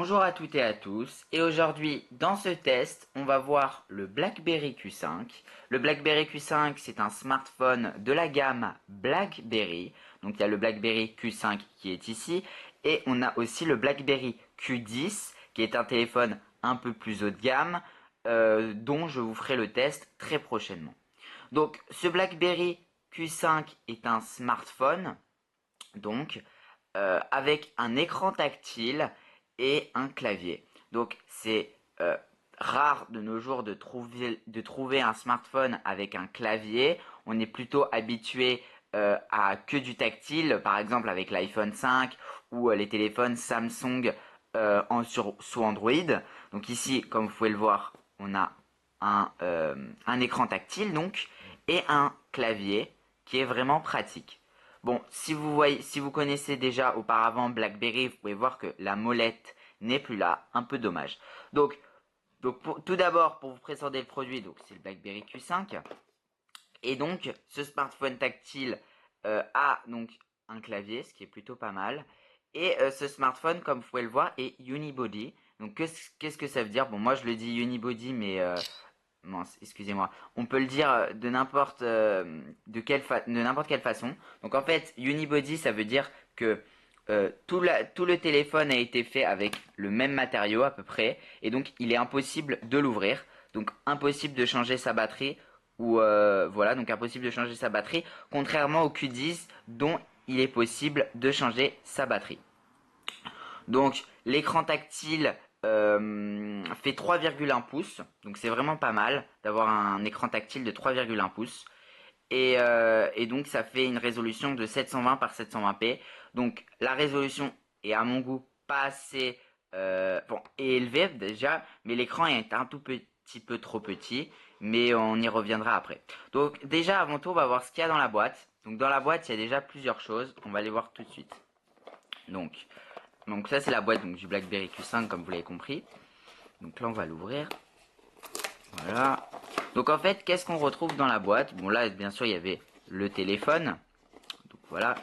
Bonjour à toutes et à tous, et aujourd'hui dans ce test on va voir le BlackBerry Q5. Le BlackBerry Q5 c'est un smartphone de la gamme BlackBerry, donc il y a le BlackBerry Q5 qui est ici, et on a aussi le BlackBerry Q10 qui est un téléphone un peu plus haut de gamme, dont je vous ferai le test très prochainement. Donc ce BlackBerry Q5 est un smartphone, donc avec un écran tactile et un clavier. Donc c'est rare de nos jours de trouver un smartphone avec un clavier. On est plutôt habitué à que du tactile, par exemple avec l'iPhone 5 ou les téléphones Samsung sous Android. Donc ici, comme vous pouvez le voir, on a un écran tactile donc et un clavier qui est vraiment pratique. Bon, si vous connaissez déjà auparavant BlackBerry, vous pouvez voir que la molette n'est plus là, un peu dommage. Tout d'abord, pour vous présenter le produit, donc c'est le BlackBerry Q5. Et donc, ce smartphone tactile a donc un clavier, ce qui est plutôt pas mal. Et ce smartphone, comme vous pouvez le voir, est unibody. Donc, qu'est-ce que ça veut dire? Bon, moi je le dis unibody, mais mince, excusez-moi. On peut le dire de n'importe quelle façon. Donc en fait, unibody, ça veut dire que tout le téléphone a été fait avec le même matériau à peu près, et donc il est impossible de l'ouvrir. Donc impossible de changer sa batterie, ou voilà, donc impossible de changer sa batterie, contrairement au Q10 dont il est possible de changer sa batterie. Donc l'écran tactile fait 3,1 pouces, donc c'est vraiment pas mal d'avoir un écran tactile de 3,1 pouces. Et donc ça fait une résolution de 720 par 720p. Donc la résolution est à mon goût pas assez est élevée déjà, mais l'écran est un tout petit peu trop petit, mais on y reviendra après. Donc déjà avant tout on va voir ce qu'il y a dans la boîte. Donc dans la boîte il y a déjà plusieurs choses, on va les voir tout de suite. Donc, donc ça c'est la boîte donc, du BlackBerry Q5 comme vous l'avez compris. Donc là on va l'ouvrir. Voilà. Donc en fait, qu'est-ce qu'on retrouve dans la boîte? Bon là, bien sûr, il y avait le téléphone. Donc voilà.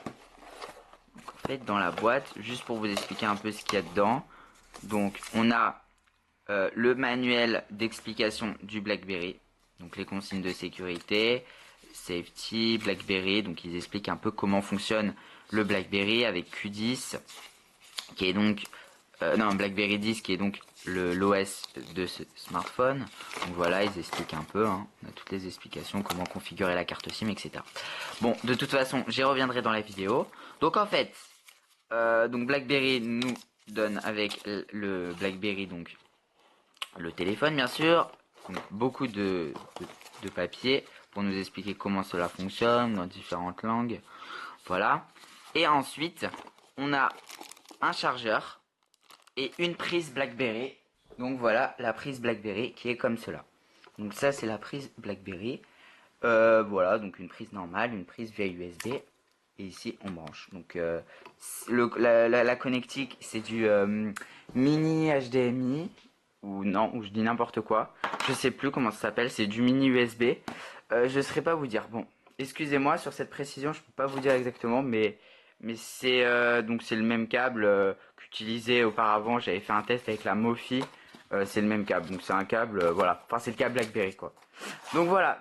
Donc, en fait, dans la boîte, juste pour vous expliquer un peu ce qu'il y a dedans. Donc on a le manuel d'explication du BlackBerry. Donc les consignes de sécurité, safety, BlackBerry. Donc ils expliquent un peu comment fonctionne le BlackBerry avec Q10, qui est donc non, BlackBerry 10 qui est donc l'OS de ce smartphone. Donc voilà, ils expliquent un peu, hein. On a toutes les explications, comment configurer la carte SIM, etc. Bon, de toute façon, j'y reviendrai dans la vidéo. Donc en fait, donc BlackBerry nous donne avec le BlackBerry, donc le téléphone bien sûr, donc beaucoup de papier pour nous expliquer comment cela fonctionne dans différentes langues. Voilà. Et ensuite, on a un chargeur et une prise BlackBerry. Donc voilà la prise BlackBerry qui est comme cela. Donc ça c'est la prise BlackBerry. Voilà, donc une prise normale, une prise via USB. Et ici on branche. Donc la connectique c'est du mini HDMI. Ou non, ou je dis n'importe quoi. Je sais plus comment ça s'appelle, c'est du mini USB. Je ne saurais pas vous dire. Bon, excusez-moi sur cette précision, je peux pas vous dire exactement, mais c'est donc c'est le même câble qu'utilisé auparavant. J'avais fait un test avec la Mofi. C'est le même câble, donc c'est un câble, voilà. Enfin, c'est le câble BlackBerry quoi. Donc voilà,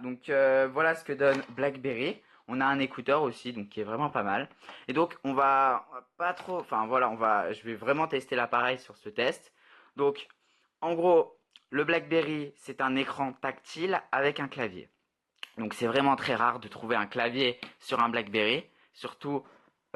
voilà ce que donne BlackBerry. On a un écouteur aussi, donc qui est vraiment pas mal. Et donc on va pas trop, enfin voilà, je vais vraiment tester l'appareil sur ce test. Donc en gros, le BlackBerry c'est un écran tactile avec un clavier. Donc c'est vraiment très rare de trouver un clavier sur un BlackBerry, surtout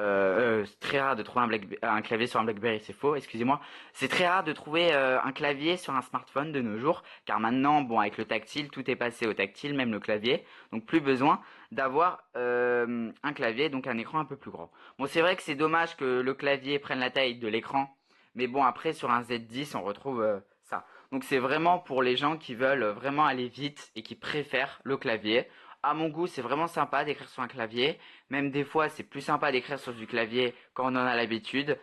c'est très rare de trouver un clavier sur un BlackBerry, c'est faux, excusez-moi. C'est très rare de trouver un clavier sur un smartphone de nos jours, car maintenant, bon, avec le tactile, tout est passé au tactile, même le clavier, donc plus besoin d'avoir un clavier, donc un écran un peu plus grand. Bon, c'est vrai que c'est dommage que le clavier prenne la taille de l'écran, mais bon, après sur un Z10, on retrouve ça. Donc c'est vraiment pour les gens qui veulent vraiment aller vite et qui préfèrent le clavier. À mon goût, c'est vraiment sympa d'écrire sur un clavier. Même des fois, c'est plus sympa d'écrire sur du clavier quand on en a l'habitude.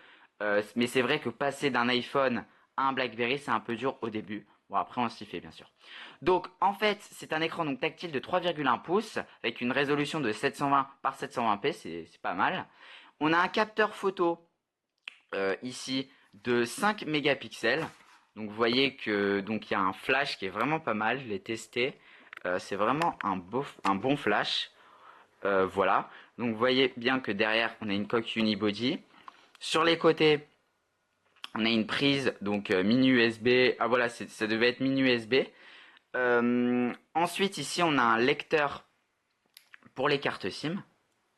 Mais c'est vrai que passer d'un iPhone à un BlackBerry, c'est un peu dur au début. Bon, après, on s'y fait, bien sûr. Donc, en fait, c'est un écran donc tactile de 3,1 pouces avec une résolution de 720 par 720p, c'est pas mal. On a un capteur photo ici de 5 mégapixels. Donc vous voyez que donc il y a un flash qui est vraiment pas mal, je l'ai testé. C'est vraiment un bon flash. Voilà. Donc vous voyez bien que derrière on a une coque unibody. Sur les côtés, on a une prise donc mini USB. Ah voilà, ça devait être mini USB. Ensuite ici on a un lecteur pour les cartes SIM.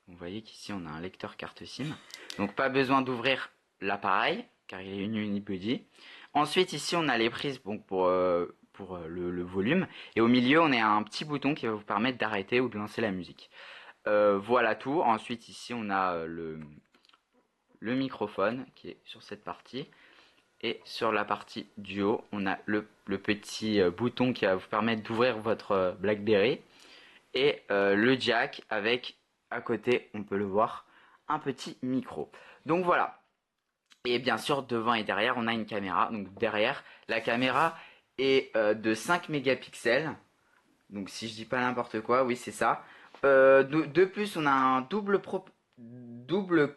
Vous voyez qu'ici on a un lecteur carte SIM. Donc pas besoin d'ouvrir l'appareil car il est une unibody. Ensuite ici on a les prises donc, pour le volume. Et au milieu on a un petit bouton qui va vous permettre d'arrêter ou de lancer la musique. Voilà tout. Ensuite ici on a le microphone qui est sur cette partie. Et sur la partie du haut on a le petit bouton qui va vous permettre d'ouvrir votre BlackBerry. Et le jack avec à côté, on peut le voir, un petit micro. Donc voilà. Et bien sûr, devant et derrière, on a une caméra. Donc derrière, la caméra est de 5 mégapixels. Donc si je dis pas n'importe quoi, oui c'est ça. De plus, on a un double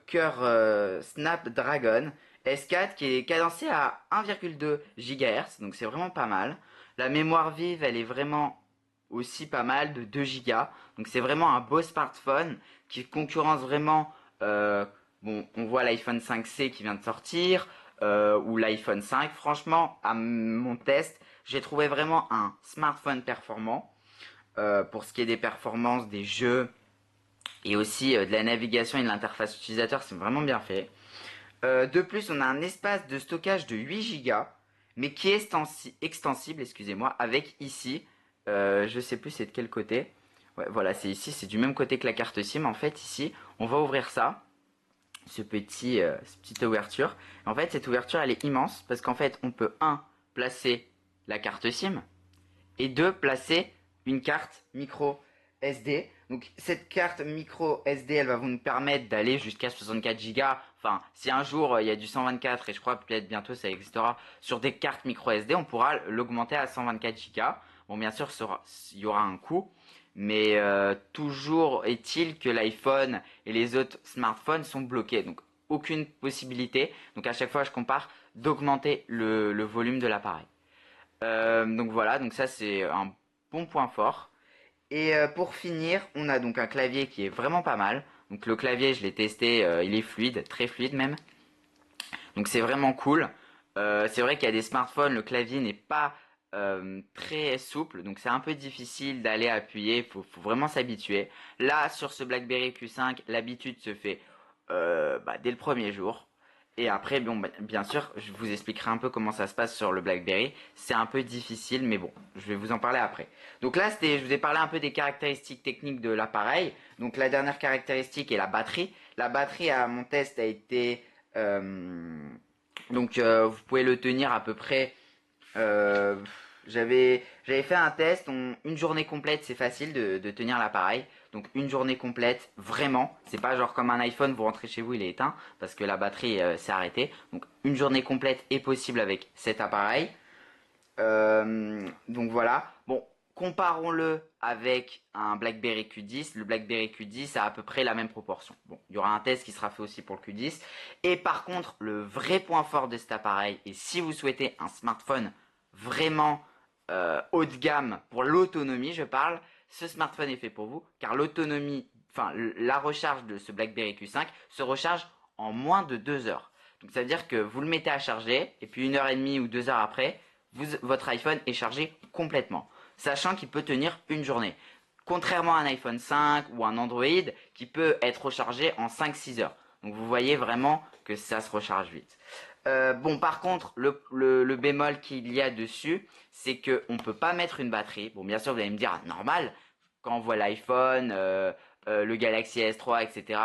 cœur Snapdragon S4 qui est cadencé à 1,2 GHz. Donc c'est vraiment pas mal. La mémoire vive, elle est vraiment aussi pas mal de 2 Go. Donc c'est vraiment un beau smartphone qui concurrence vraiment. Bon, on voit l'iPhone 5C qui vient de sortir ou l'iPhone 5. Franchement, à mon test, j'ai trouvé vraiment un smartphone performant pour ce qui est des performances, des jeux et aussi de la navigation et de l'interface utilisateur. C'est vraiment bien fait. De plus, on a un espace de stockage de 8 Go mais qui est extensible, excusez-moi, avec ici, je sais plus c'est de quel côté. Ouais, voilà, c'est ici, c'est du même côté que la carte SIM. En fait, ici, on va ouvrir ça, cette petite ouverture. En fait, cette ouverture, elle est immense parce qu'en fait, on peut, placer la carte SIM et deux, placer une carte micro SD. Donc cette carte micro SD, elle va vous nous permettre d'aller jusqu'à 64 Go. Enfin, si un jour il y a du 124 et je crois peut-être bientôt ça existera sur des cartes micro SD, on pourra l'augmenter à 124 Go. Bon, bien sûr, il y aura un coût, mais toujours est-il que l'iPhone et les autres smartphones sont bloqués. Donc aucune possibilité. Donc à chaque fois, je compare d'augmenter le volume de l'appareil. Donc voilà, donc ça c'est un bon point fort. Et pour finir, on a donc un clavier qui est vraiment pas mal. Donc le clavier, je l'ai testé, il est fluide, très fluide même. Donc c'est vraiment cool. C'est vrai qu'il y a des smartphones, le clavier n'est pas très souple, donc c'est un peu difficile d'aller appuyer, faut vraiment s'habituer. Là, sur ce BlackBerry Q5, l'habitude se fait dès le premier jour. Et après, bon, bien sûr, je vous expliquerai un peu comment ça se passe sur le BlackBerry. C'est un peu difficile, mais bon, je vais vous en parler après. Donc là, je vous ai parlé un peu des caractéristiques techniques de l'appareil. Donc la dernière caractéristique est la batterie. La batterie à mon test a été vous pouvez le tenir à peu près. euh, j'avais fait un test. Une journée complète, c'est facile de tenir l'appareil. Donc une journée complète, vraiment. C'est pas genre comme un iPhone, vous rentrez chez vous, il est éteint parce que la batterie s'est arrêtée. Donc une journée complète est possible avec cet appareil. Donc voilà. Bon, comparons-le avec un BlackBerry Q10. Le BlackBerry Q10 a à peu près la même proportion. Bon, il y aura un test qui sera fait aussi pour le Q10. Et par contre, le vrai point fort de cet appareil, et si vous souhaitez un smartphone vraiment haut de gamme pour l'autonomie, je parle, ce smartphone est fait pour vous, car l'autonomie, enfin la recharge de ce BlackBerry Q5 se recharge en moins de 2 heures. Donc ça veut dire que vous le mettez à charger, et puis 1 heure et demie ou 2 heures après, votre iPhone est chargé complètement, sachant qu'il peut tenir une journée. Contrairement à un iPhone 5 ou un Android qui peut être rechargé en 5-6 heures. Donc vous voyez vraiment que ça se recharge vite. Bon, par contre, le bémol qu'il y a dessus, c'est qu'on ne peut pas mettre une batterie. Bon, bien sûr, vous allez me dire, ah, normal, quand on voit l'iPhone, le Galaxy S3, etc.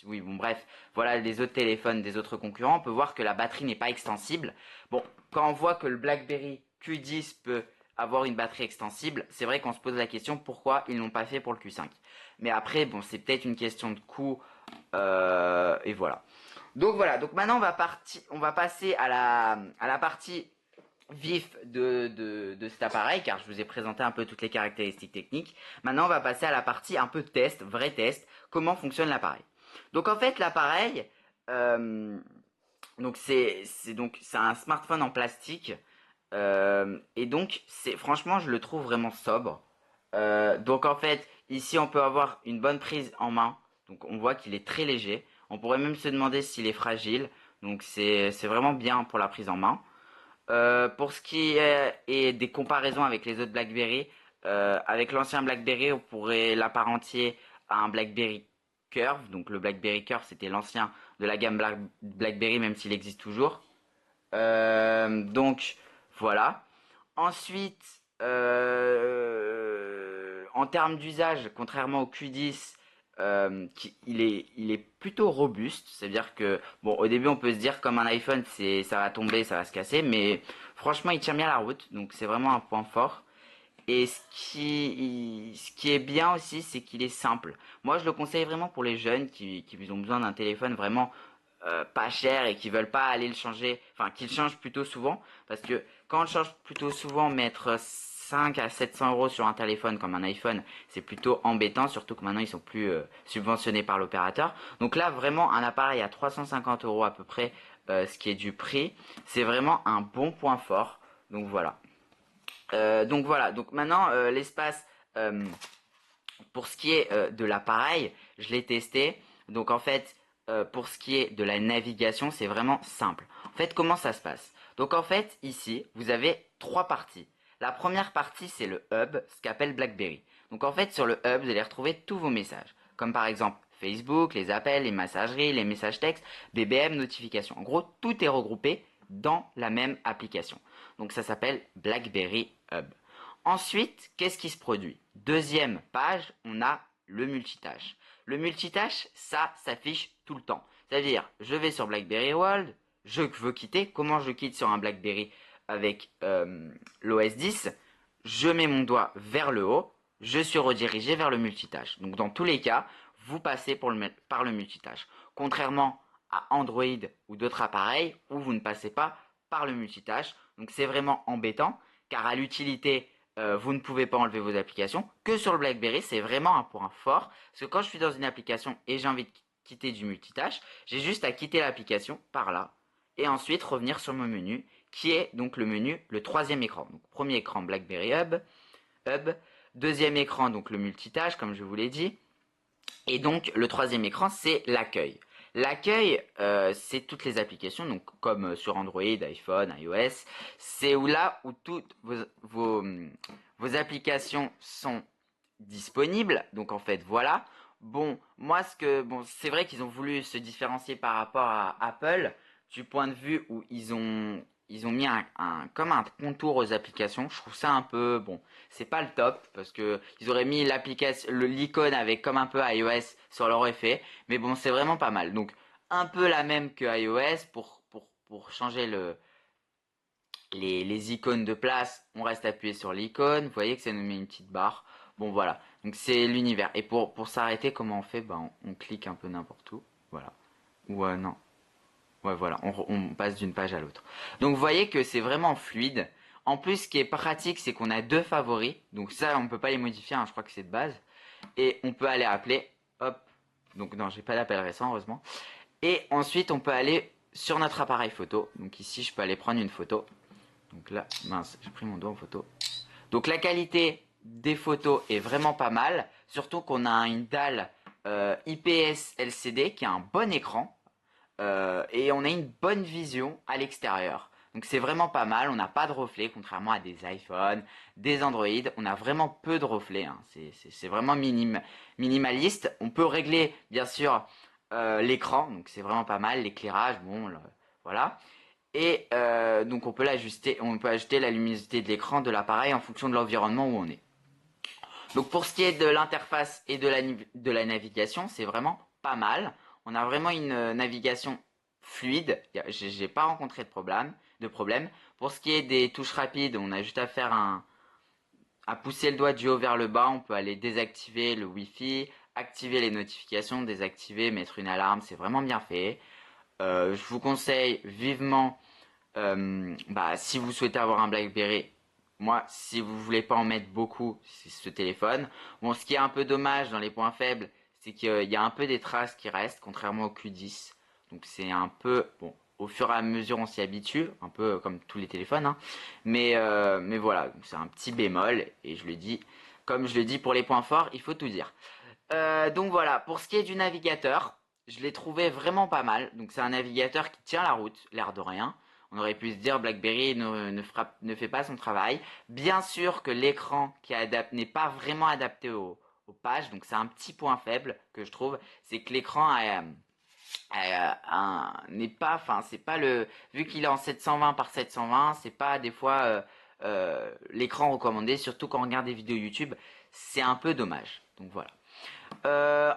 Oui, bon, bref, voilà les autres téléphones des autres concurrents, on peut voir que la batterie n'est pas extensible. Bon, quand on voit que le BlackBerry Q10 peut avoir une batterie extensible, c'est vrai qu'on se pose la question pourquoi ils l'ont pas fait pour le Q5. Mais après, bon, c'est peut-être une question de coût, et voilà. Donc voilà, donc maintenant on va passer à la partie vif de cet appareil, car je vous ai présenté un peu toutes les caractéristiques techniques. Maintenant on va passer à la partie un peu test, vrai test, comment fonctionne l'appareil. Donc en fait l'appareil, Donc c'est un smartphone en plastique. Et donc c'est franchement je le trouve vraiment sobre. Donc en fait ici on peut avoir une bonne prise en main. Donc on voit qu'il est très léger. On pourrait même se demander s'il est fragile. Donc c'est vraiment bien pour la prise en main. Pour ce qui est des comparaisons avec les autres BlackBerry, avec l'ancien BlackBerry, on pourrait l'apparenter à un BlackBerry Curve. Donc le BlackBerry Curve, c'était l'ancien de la gamme BlackBerry, même s'il existe toujours. Donc voilà. Ensuite, en termes d'usage, contrairement au Q10, il est plutôt robuste. C'est-à-dire que, bon, au début, on peut se dire comme un iPhone, ça va tomber, ça va se casser, mais franchement, il tient bien la route. Donc, c'est vraiment un point fort. Et ce qui est bien aussi, c'est qu'il est simple. Moi, je le conseille vraiment pour les jeunes qui ont besoin d'un téléphone vraiment pas cher et qui veulent pas aller le changer, enfin, qu'ils le changent plutôt souvent. Parce que quand on le change plutôt souvent, mettre 5 à 700 euros sur un téléphone comme un iPhone, c'est plutôt embêtant, surtout que maintenant ils sont plus subventionnés par l'opérateur. Donc là, vraiment, un appareil à 350 euros à peu près, ce qui est du prix, c'est vraiment un bon point fort. Donc voilà. Donc maintenant l'espace pour ce qui est de l'appareil, je l'ai testé. Donc en fait pour ce qui est de la navigation, c'est vraiment simple. En fait, comment ça se passe? Donc en fait ici vous avez trois parties. La première partie c'est le hub, ce qu'appelle BlackBerry. Donc en fait sur le hub vous allez retrouver tous vos messages, comme par exemple Facebook, les appels, les messageries, les messages textes, BBM, notifications. En gros, tout est regroupé dans la même application. Donc ça s'appelle BlackBerry Hub. Ensuite, qu'est-ce qui se produit? Deuxième page, on a le multitâche. Le multitâche, ça s'affiche tout le temps. C'est-à-dire, je vais sur BlackBerry World, je veux quitter. Comment je quitte sur un BlackBerry avec l'OS 10? Je mets mon doigt vers le haut, je suis redirigé vers le multitâche. Donc dans tous les cas, vous passez par le multitâche. Contrairement à Android ou d'autres appareils où vous ne passez pas par le multitâche. Donc c'est vraiment embêtant car à l'utilité, vous ne pouvez pas enlever vos applications. Que sur le BlackBerry, c'est vraiment un point fort. Parce que quand je suis dans une application et j'ai envie de quitter du multitâche, j'ai juste à quitter l'application par là. Et ensuite revenir sur mon menu, qui est donc le menu, le troisième écran. Donc premier écran BlackBerry Hub. Deuxième écran, donc le multitâche, comme je vous l'ai dit. Et donc le troisième écran, c'est l'accueil. L'accueil, c'est toutes les applications, donc comme sur Android, iPhone, iOS. C'est là où toutes vos applications sont disponibles. Donc en fait, voilà. Bon, c'est vrai qu'ils ont voulu se différencier par rapport à Apple du point de vue où ils ont mis comme un contour aux applications. Je trouve ça un peu, bon, c'est pas le top parce que ils auraient mis l'icône avec comme un peu iOS sur leur effet. Mais bon, c'est vraiment pas mal. Donc, un peu la même que iOS pour changer les icônes de place. On reste appuyé sur l'icône. Vous voyez que ça nous met une petite barre. Bon, voilà. Donc, c'est l'univers. Et pour s'arrêter, comment on fait? Ben, on clique un peu n'importe où. Voilà. Ou non. Ouais, voilà, on passe d'une page à l'autre. Donc vous voyez que c'est vraiment fluide. En plus, ce qui est pratique, c'est qu'on a deux favoris. Donc ça, on peut pas les modifier, hein, je crois que c'est de base. Et on peut aller appeler, hop. Donc non, j'ai pas d'appel récent, heureusement. Et ensuite, on peut aller sur notre appareil photo. Donc ici, je peux aller prendre une photo. Donc là, mince, j'ai pris mon doigt en photo. Donc la qualité des photos est vraiment pas mal. Surtout qu'on a une dalle IPS LCD qui a un bon écran. Et on a une bonne vision à l'extérieur. Donc c'est vraiment pas mal, on n'a pas de reflets, contrairement à des iPhones, des Android, on a vraiment peu de reflets, hein. C'est vraiment minimaliste. On peut régler bien sûr l'écran, donc c'est vraiment pas mal, l'éclairage, bon, voilà. Et donc on peut ajuster la luminosité de l'écran de l'appareil en fonction de l'environnement où on est. Donc pour ce qui est de l'interface et de la navigation, c'est vraiment pas mal. On a vraiment une navigation fluide. J'ai pas rencontré de problème. Pour ce qui est des touches rapides, on a juste à pousser le doigt du haut vers le bas. On peut aller désactiver le Wi-Fi, activer les notifications, désactiver, mettre une alarme. C'est vraiment bien fait. Je vous conseille vivement si vous souhaitez avoir un BlackBerry, moi, si vous voulez pas en mettre beaucoup, c'est ce téléphone. Bon, ce qui est un peu dommage dans les points faibles, c'est qu'il y a un peu des traces qui restent, contrairement au Q10. Donc c'est un peu, bon, au fur et à mesure on s'y habitue, un peu comme tous les téléphones, hein. Mais voilà, c'est un petit bémol, et je le dis, comme je le dis pour les points forts, il faut tout dire. Donc voilà, pour ce qui est du navigateur, je l'ai trouvé vraiment pas mal. Donc c'est un navigateur qui tient la route, l'air de rien. On aurait pu se dire BlackBerry ne fait pas son travail. Bien sûr que l'écran n'est pas vraiment adapté aux pages, donc c'est un petit point faible que je trouve, c'est que l'écran n'est pas, enfin c'est pas le, vu qu'il est en 720 par 720, c'est pas des fois l'écran recommandé, surtout quand on regarde des vidéos YouTube, c'est un peu dommage. Donc voilà.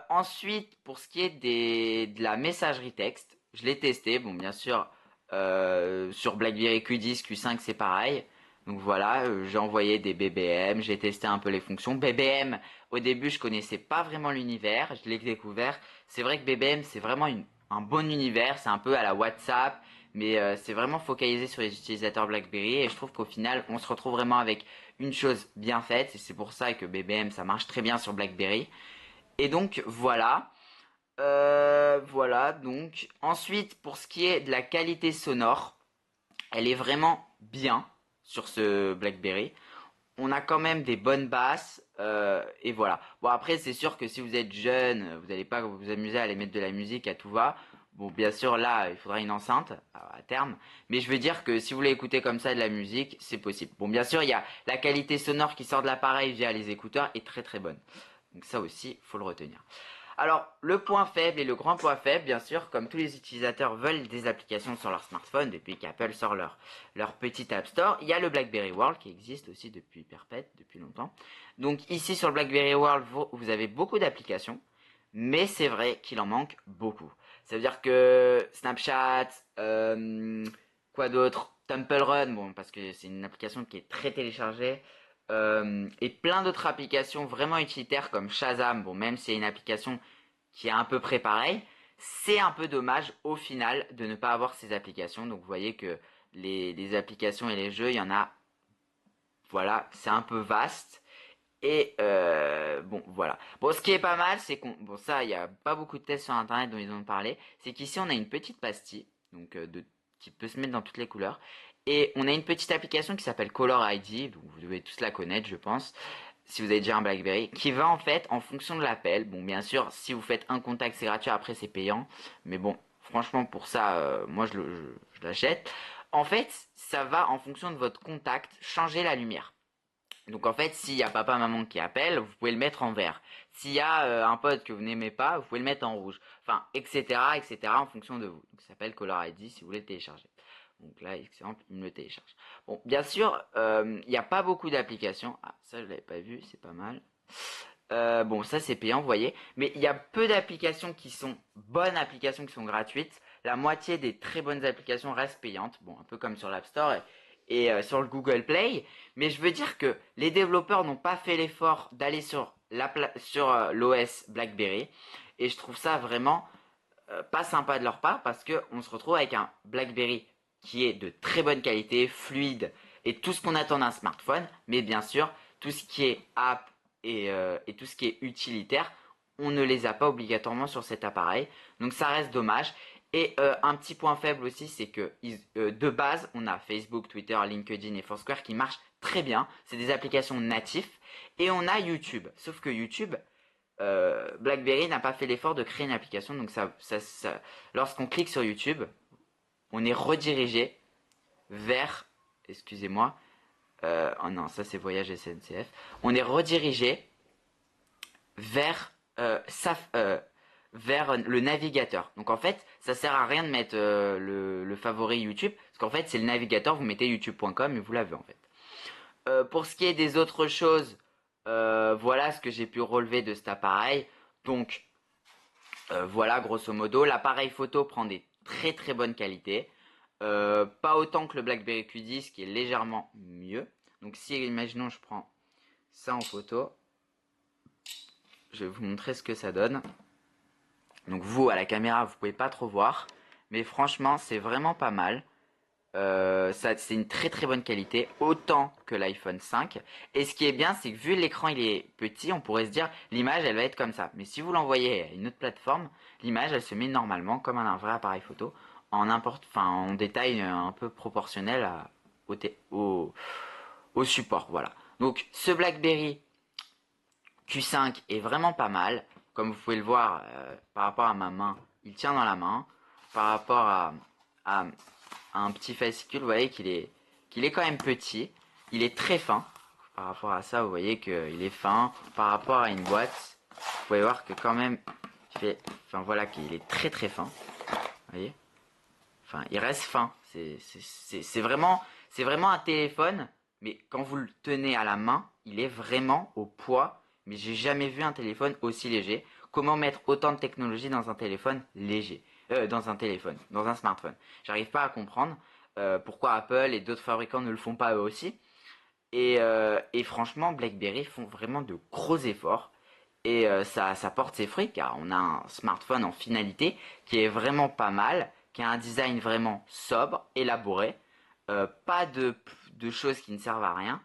Ensuite, pour ce qui est de la messagerie texte, je l'ai testé. Bon, bien sûr, sur BlackBerry Q10, Q5, c'est pareil. Donc voilà, j'ai envoyé des BBM, j'ai testé un peu les fonctions. BBM, au début, je connaissais pas vraiment l'univers, je l'ai découvert. C'est vrai que BBM, c'est vraiment un bon univers, c'est un peu à la WhatsApp, mais c'est vraiment focalisé sur les utilisateurs BlackBerry. Et je trouve qu'au final, on se retrouve vraiment avec une chose bien faite. Et c'est pour ça que BBM, ça marche très bien sur BlackBerry. Et donc voilà. Voilà, donc ensuite pour ce qui est de la qualité sonore, elle est vraiment bien sur ce BlackBerry. On a quand même des bonnes basses, et voilà. Bon après c'est sûr que si vous êtes jeune, vous n'allez pas vous amuser à aller mettre de la musique à tout va. Bon bien sûr là il faudra une enceinte à terme, mais je veux dire que si vous voulez écouter comme ça de la musique, c'est possible. Bon bien sûr il y a la qualité sonore qui sort de l'appareil via les écouteurs est très très bonne. Donc ça aussi faut le retenir. Alors, le point faible et le grand point faible, bien sûr, comme tous les utilisateurs veulent des applications sur leur smartphone depuis qu'Apple sort leur petit App Store, il y a le BlackBerry World qui existe aussi depuis perpète, depuis longtemps. Donc ici sur le BlackBerry World, vous avez beaucoup d'applications, mais c'est vrai qu'il en manque beaucoup. Ça veut dire que Snapchat, quoi d'autre, Temple Run, bon, parce que c'est une application qui est très téléchargée, et plein d'autres applications vraiment utilitaires comme Shazam, bon même si c'est une application qui est à peu près pareille, c'est un peu dommage au final de ne pas avoir ces applications. Donc vous voyez que les applications et les jeux, il y en a, voilà, c'est un peu vaste. Et bon voilà. Bon ce qui est pas mal, c'est qu'on, bon ça il n'y a pas beaucoup de tests sur internet dont ils ont parlé, c'est qu'ici on a une petite pastille, donc qui peut se mettre dans toutes les couleurs. Et on a une petite application qui s'appelle Color ID, donc vous devez tous la connaître je pense, si vous avez déjà un BlackBerry, qui va en fait en fonction de l'appel. Bon bien sûr si vous faites un contact c'est gratuit, après c'est payant, mais bon franchement pour ça moi je l'achète. En fait ça va en fonction de votre contact changer la lumière. Donc en fait, s'il y a papa, maman qui appelle, vous pouvez le mettre en vert. S'il y a un pote que vous n'aimez pas, vous pouvez le mettre en rouge. Enfin, etc., etc., en fonction de vous. Donc ça s'appelle Color ID si vous voulez le télécharger. Donc là, exemple, il me le télécharge. Bon, bien sûr, il n'y a pas beaucoup d'applications. Ah, ça, je l'avais pas vu, c'est pas mal. Bon, ça, c'est payant, vous voyez. Mais il y a peu d'applications qui sont bonnes applications, qui sont gratuites. La moitié des très bonnes applications restent payantes. Bon, un peu comme sur l'App Store et sur le Google Play. Mais je veux dire que les développeurs n'ont pas fait l'effort d'aller sur l'OS BlackBerry. Et je trouve ça vraiment pas sympa de leur part parce qu'on se retrouve avec un BlackBerry qui est de très bonne qualité, fluide et tout ce qu'on attend d'un smartphone. Mais bien sûr, tout ce qui est app et tout ce qui est utilitaire, on ne les a pas obligatoirement sur cet appareil. Donc ça reste dommage. Et un petit point faible aussi, c'est que de base, on a Facebook, Twitter, LinkedIn et Foursquare qui marchent très bien. C'est des applications natives. Et on a YouTube. Sauf que YouTube, BlackBerry n'a pas fait l'effort de créer une application. Donc lorsqu'on clique sur YouTube, on est redirigé vers, excusez-moi, oh non, ça c'est Voyage SNCF. On est redirigé vers vers le navigateur. Donc en fait, ça sert à rien de mettre le favori YouTube, parce qu'en fait c'est le navigateur, vous mettez youtube.com et vous l'avez en fait. Pour ce qui est des autres choses, voilà ce que j'ai pu relever de cet appareil. Donc voilà grosso modo, l'appareil photo prend des très très bonnes qualités. Pas autant que le BlackBerry Q10 qui est légèrement mieux. Donc si imaginons je prends ça en photo, je vais vous montrer ce que ça donne. Donc vous, à la caméra, vous pouvez pas trop voir. Mais franchement, c'est vraiment pas mal. C'est une très très bonne qualité, autant que l'iPhone 5. Et ce qui est bien, c'est que vu l'écran il est petit, on pourrait se dire l'image elle va être comme ça. Mais si vous l'envoyez à une autre plateforme, l'image elle se met normalement comme un vrai appareil photo. en détail un peu proportionnel au support. Voilà. Donc ce BlackBerry Q5 est vraiment pas mal. Comme vous pouvez le voir par rapport à ma main, il tient dans la main. Par rapport à un petit fascicule, vous voyez qu'il est quand même petit. Il est très fin. Par rapport à ça, vous voyez qu'il est fin. Par rapport à une boîte, vous pouvez voir que quand même, voilà, qu'il est très très fin. Vous voyez. Enfin, il reste fin. C'est vraiment un téléphone, mais quand vous le tenez à la main, il est vraiment au poids. Mais j'ai jamais vu un téléphone aussi léger. Comment mettre autant de technologie dans un téléphone léger, dans un smartphone. J'arrive pas à comprendre pourquoi Apple et d'autres fabricants ne le font pas eux aussi. Et franchement, BlackBerry font vraiment de gros efforts. Et ça porte ses fruits car on a un smartphone en finalité qui est vraiment pas mal, qui a un design vraiment sobre, élaboré, pas de choses qui ne servent à rien.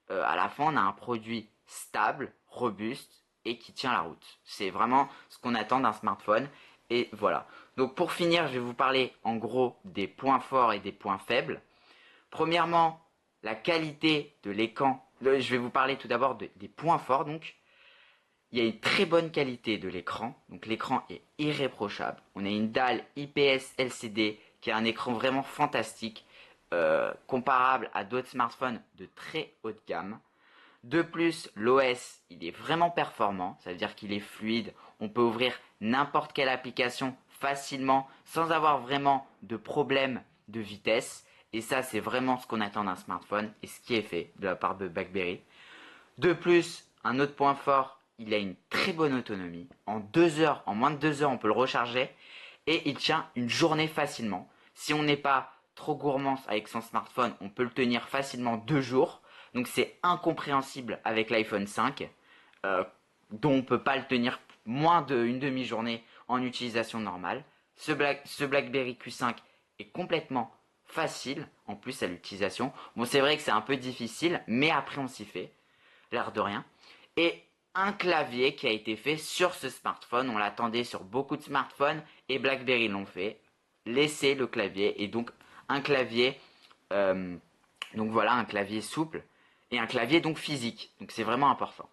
À la fin, on a un produit stable, robuste et qui tient la route. C'est vraiment ce qu'on attend d'un smartphone. Et voilà. Donc pour finir, je vais vous parler en gros des points forts et des points faibles. Premièrement, la qualité de l'écran. Je vais vous parler tout d'abord des points forts. Donc, il y a une très bonne qualité de l'écran. Donc, l'écran est irréprochable. On a une dalle IPS LCD qui a un écran vraiment fantastique, comparable à d'autres smartphones de très haute gamme. De plus, l'OS, il est vraiment performant. Ça veut dire qu'il est fluide. On peut ouvrir n'importe quelle application facilement sans avoir vraiment de problème de vitesse. Et ça, c'est vraiment ce qu'on attend d'un smartphone et ce qui est fait de la part de BlackBerry. De plus, un autre point fort, il a une très bonne autonomie. En 2 heures, en moins de 2 heures, on peut le recharger et il tient une journée facilement. Si on n'est pas trop gourmand avec son smartphone, on peut le tenir facilement 2 jours. Donc c'est incompréhensible avec l'iPhone 5, dont on ne peut pas le tenir moins d'une demi-journée en utilisation normale. Ce BlackBerry Q5 est complètement facile, en plus à l'utilisation. Bon, c'est vrai que c'est un peu difficile, mais après on s'y fait, l'air de rien. Et un clavier qui a été fait sur ce smartphone, on l'attendait sur beaucoup de smartphones, et BlackBerry l'ont fait. Laissez le clavier, et donc un clavier, euh, donc voilà, un clavier souple, et un clavier donc physique, donc c'est vraiment important.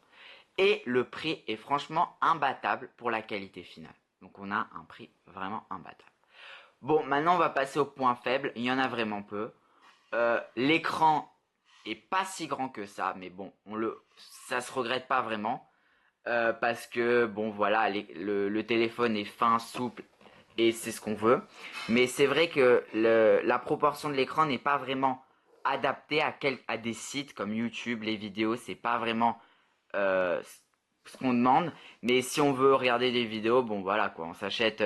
Et le prix est franchement imbattable pour la qualité finale. Donc on a un prix vraiment imbattable. Bon, maintenant on va passer au point faible. Il y en a vraiment peu. L'écran est pas si grand que ça, mais bon, ça se regrette pas vraiment. Parce que bon voilà, le téléphone est fin, souple et c'est ce qu'on veut. Mais c'est vrai que la proportion de l'écran n'est pas vraiment adaptée à des sites comme YouTube, les vidéos, c'est pas vraiment euh, ce qu'on demande. Mais si on veut regarder des vidéos, bon voilà quoi, on s'achète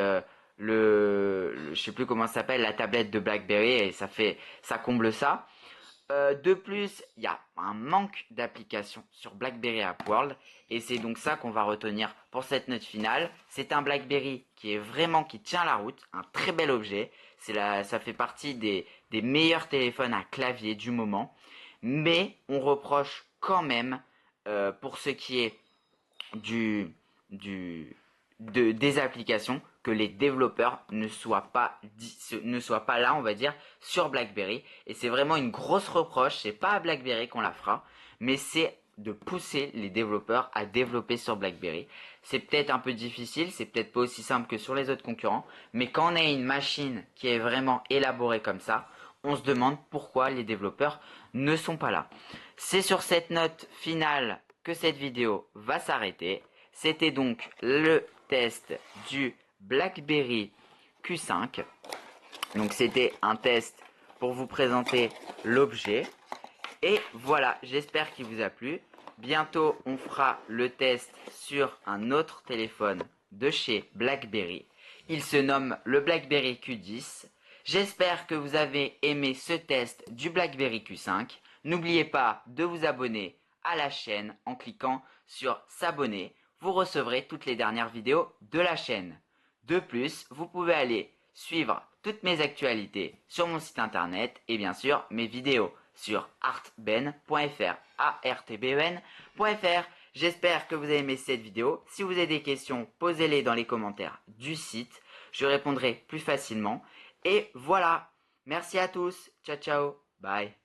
je sais plus comment ça s'appelle, la tablette de BlackBerry et ça comble ça. De plus, il y a un manque d'applications sur BlackBerry App World et c'est donc ça qu'on va retenir pour cette note finale. C'est un BlackBerry qui tient la route, un très bel objet. Ça fait partie des meilleurs téléphones à clavier du moment, mais on reproche quand même pour ce qui est du, des applications que les développeurs ne soient pas là, on va dire, sur BlackBerry. Et c'est vraiment une grosse reproche. C'est pas à BlackBerry qu'on la fera, mais c'est de pousser les développeurs à développer sur BlackBerry. C'est peut-être un peu difficile, c'est peut-être pas aussi simple que sur les autres concurrents, mais quand on a une machine qui est vraiment élaborée comme ça, on se demande pourquoi les développeurs ne sont pas là. C'est sur cette note finale que cette vidéo va s'arrêter. C'était donc le test du BlackBerry Q5. Donc c'était un test pour vous présenter l'objet. Et voilà, j'espère qu'il vous a plu. Bientôt, on fera le test sur un autre téléphone de chez BlackBerry. Il se nomme le BlackBerry Q10. J'espère que vous avez aimé ce test du BlackBerry Q5. N'oubliez pas de vous abonner à la chaîne en cliquant sur s'abonner. Vous recevrez toutes les dernières vidéos de la chaîne. De plus, vous pouvez aller suivre toutes mes actualités sur mon site internet et bien sûr mes vidéos sur artben.fr, artben.fr. J'espère que vous avez aimé cette vidéo. Si vous avez des questions, posez-les dans les commentaires du site. Je répondrai plus facilement. Et voilà. Merci à tous. Ciao, ciao. Bye.